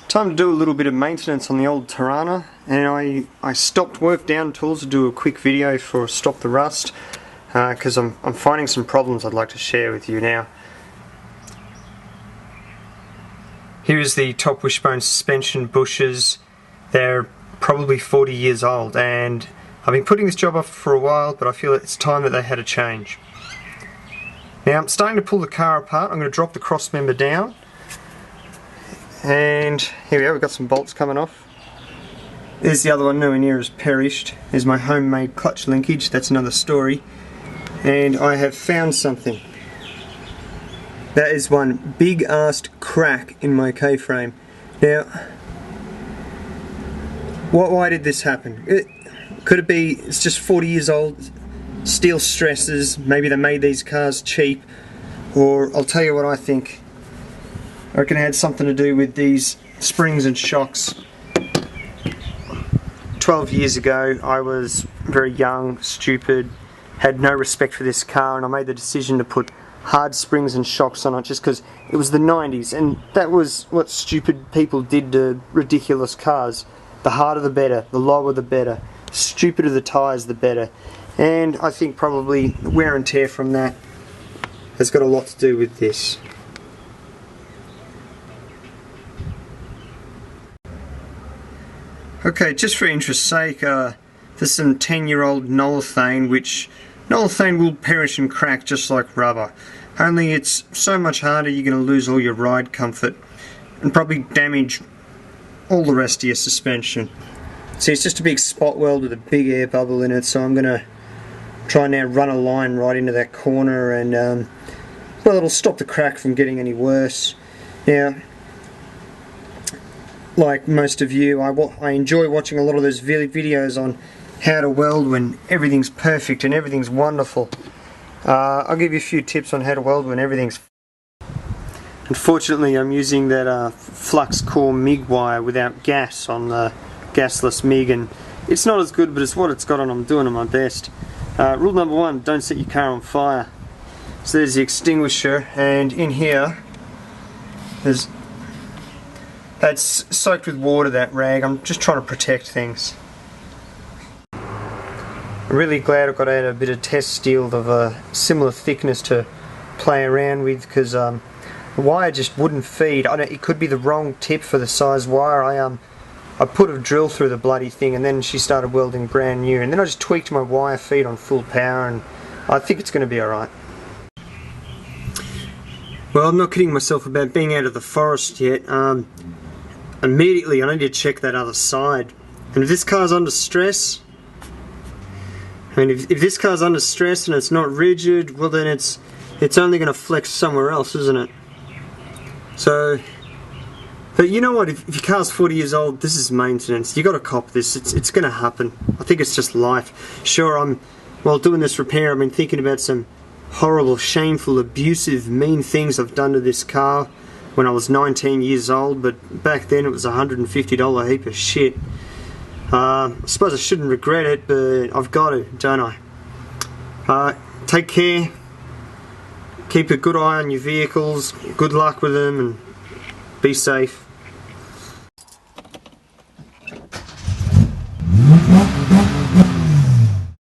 Time to do a little bit of maintenance on the old Torana, and I stopped work down tools to do a quick video for Stop the Rust because I'm finding some problems I'd like to share with you now. Here is the top wishbone suspension bushes. They're probably 40 years old, and I've been putting this job off for a while, but I feel it's time that they had a change. Now I'm starting to pull the car apart. I'm going to drop the cross member down. And here we go, we've got some bolts coming off. There's the other one, nowhere near as perished. There's my homemade clutch linkage, that's another story. And I have found something. That is one big-assed crack in my K-frame. Now, why did this happen? Could it be it's just 40 years old, steel stresses, maybe they made these cars cheap, or I'll tell you what I think. I reckon it had something to do with these springs and shocks. 12 years ago I was very young, stupid, had no respect for this car, and I made the decision to put hard springs and shocks on it just because it was the 90s, and that was what stupid people did to ridiculous cars. The harder the better, the lower the better, the stupider the tyres the better, and I think probably wear and tear from that has got a lot to do with this. Okay, just for interest's sake, there's some 10-year-old Nolethane, which Nolethane will perish and crack just like rubber. Only it's so much harder, you're going to lose all your ride comfort and probably damage all the rest of your suspension. See, it's just a big spot weld with a big air bubble in it, so I'm going to try now run a line right into that corner, and well, it'll stop the crack from getting any worse. Now, like most of you, I enjoy watching a lot of those videos on how to weld when everything's perfect and everything's wonderful. I'll give you a few tips on how to weld when everything's... Unfortunately, I'm using that flux core MIG wire without gas on the gasless MIG, and it's not as good, but it's what it's got, and I'm doing my best. Rule number one, don't set your car on fire. So there's the extinguisher, and in here that's soaked with water, that rag. I'm just trying to protect things. I'm really glad I got out a bit of test steel of a similar thickness to play around with, because the wire just wouldn't feed. It could be the wrong tip for the size wire. I put a drill through the bloody thing, and then she started welding brand new, and then I just tweaked my wire feed on full power, and I think it's going to be alright. Well, I'm not kidding myself about being out of the forest yet. Immediately I need to check that other side, and if this car's under stress, if this car's under stress and it's not rigid, well then it's only going to flex somewhere else, isn't it? So, but you know what, if your car's 40 years old, this is maintenance. You got to cop this. It's going to happen. I think it's just life. Sure, while doing this repair, I've been thinking about some horrible, shameful, abusive, mean things I've done to this car when I was 19 years old, but back then it was a $150 heap of shit. I suppose I shouldn't regret it, but I've got to, don't I? Take care, keep a good eye on your vehicles, good luck with them, and be safe.